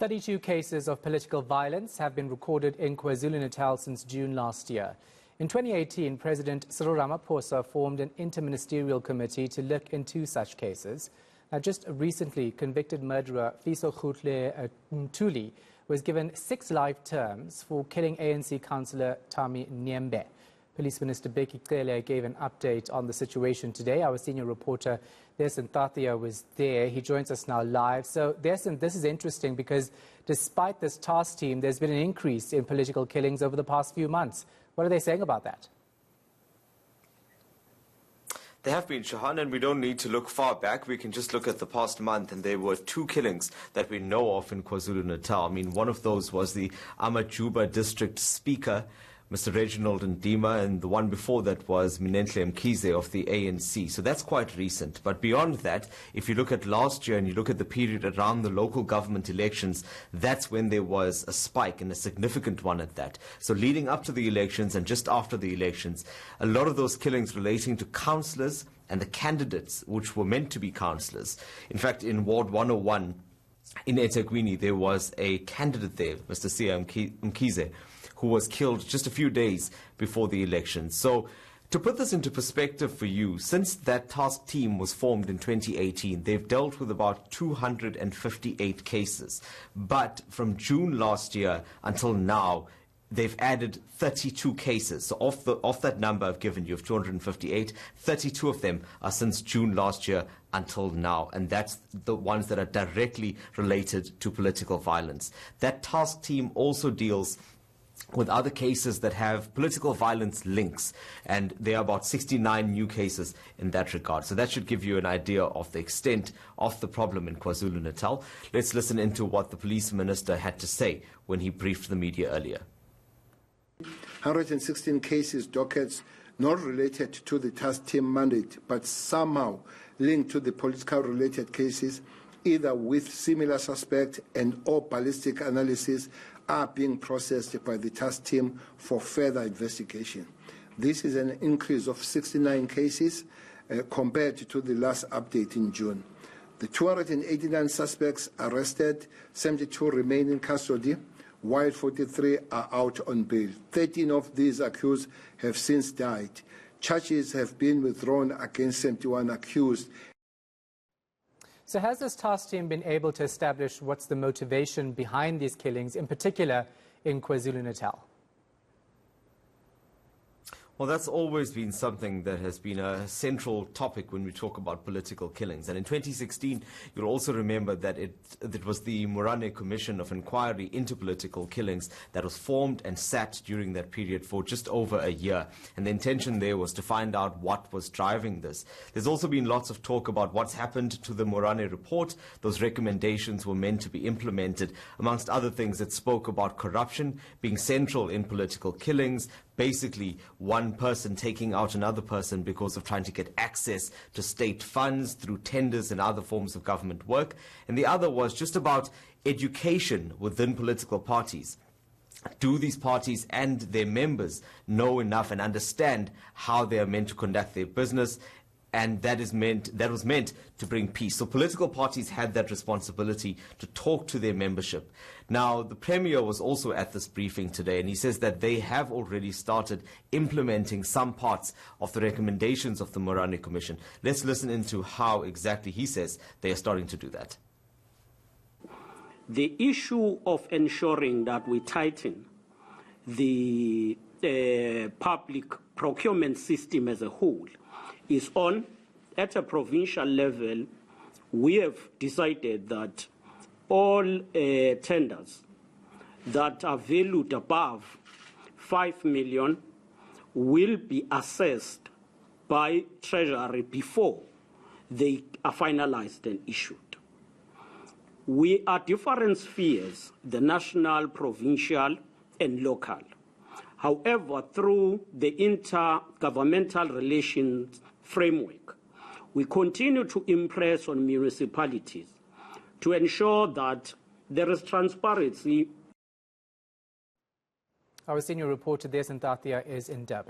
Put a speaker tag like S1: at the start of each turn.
S1: 32 cases of political violence have been recorded in KwaZulu-Natal since June last year. In 2018, President Cyril Ramaphosa formed an Inter-Ministerial Committee to look into such cases. Now, just recently, convicted murderer Fiso Ntuli was given 6 life terms for killing ANC councillor Tami Nyembe. Police Minister Cele gave an update on the situation today. Our senior reporter Dasen Thathiah was there. He joins us now live. So, Dasen, this is interesting because despite this task team, there's been an increase in political killings over the past few months. What are they saying about that?
S2: There have been, Shahan, and we don't need to look far back. We can just look at the past month, and there were 2 killings that we know of in KwaZulu-Natal. I mean, one of those was the Amajuba district speaker, Mr. Reginald Ndima, and the one before that was eNCA of the ANC. So that's quite recent. But beyond that, if you look at last year and you look at the period around the local government elections, that's when there was a spike, and a significant one at that. So leading up to the elections and just after the elections, a lot of those killings relating to councillors and the candidates which were meant to be councillors. In fact, in Ward 101 in eThekwini, there was a candidate there, Mr. Cele, who was killed just a few days before the election. So to put this into perspective for you, since that task team was formed in 2018, they've dealt with about 258 cases. But from June last year until now, they've added 32 cases. So off that number I've given you of 258, 32 of them are since June last year until now. And that's the ones that are directly related to political violence. That task team also deals with other cases that have political violence links, and there are about 69 new cases in that regard. So that should give you an idea of the extent of the problem in KwaZulu-Natal. Let's listen into what the police minister had to say when he briefed the media earlier.
S3: 116 cases dockets not related to the task team mandate, but somehow linked to the political related cases, either with similar suspect and or ballistic analysis, are being processed by the task team for further investigation. This is an increase of 69 cases compared to the last update in June. The 289 suspects arrested, 72 remain in custody, while 43 are out on bail. 13 of these accused have since died. Charges have been withdrawn against 71 accused.
S1: So has this task team been able to establish what's the motivation behind these killings, in particular in KwaZulu-Natal?
S2: Well, that's always been something that has been a central topic when we talk about political killings. And in 2016, you'll also remember that it was the Morane Commission of Inquiry into Political Killings that was formed and sat during that period for just over a year. And the intention there was to find out what was driving this. There's also been lots of talk about what's happened to the Morane report. Those recommendations were meant to be implemented. Amongst other things, it spoke about corruption being central in political killings, basically one person taking out another person because of trying to get access to state funds through tenders and other forms of government work. And the other was just about education within political parties. Do these parties and their members know enough and understand how they are meant to conduct their business? And that was meant to bring peace. So political parties had that responsibility to talk to their membership. Now, the Premier was also at this briefing today, and he says that they have already started implementing some parts of the recommendations of the Morane Commission. Let's listen into how exactly he says they are starting to do that.
S4: The issue of ensuring that we tighten the public procurement system as a whole is on. At a provincial level, we have decided that all tenders that are valued above 5 million will be assessed by Treasury before they are finalized and issued. We are different spheres, the national, provincial, and local. However, through the intergovernmental relations framework, we continue to impress on municipalities to ensure that there is transparency.
S1: Our senior reporter Dasen Thathiah is in Durban.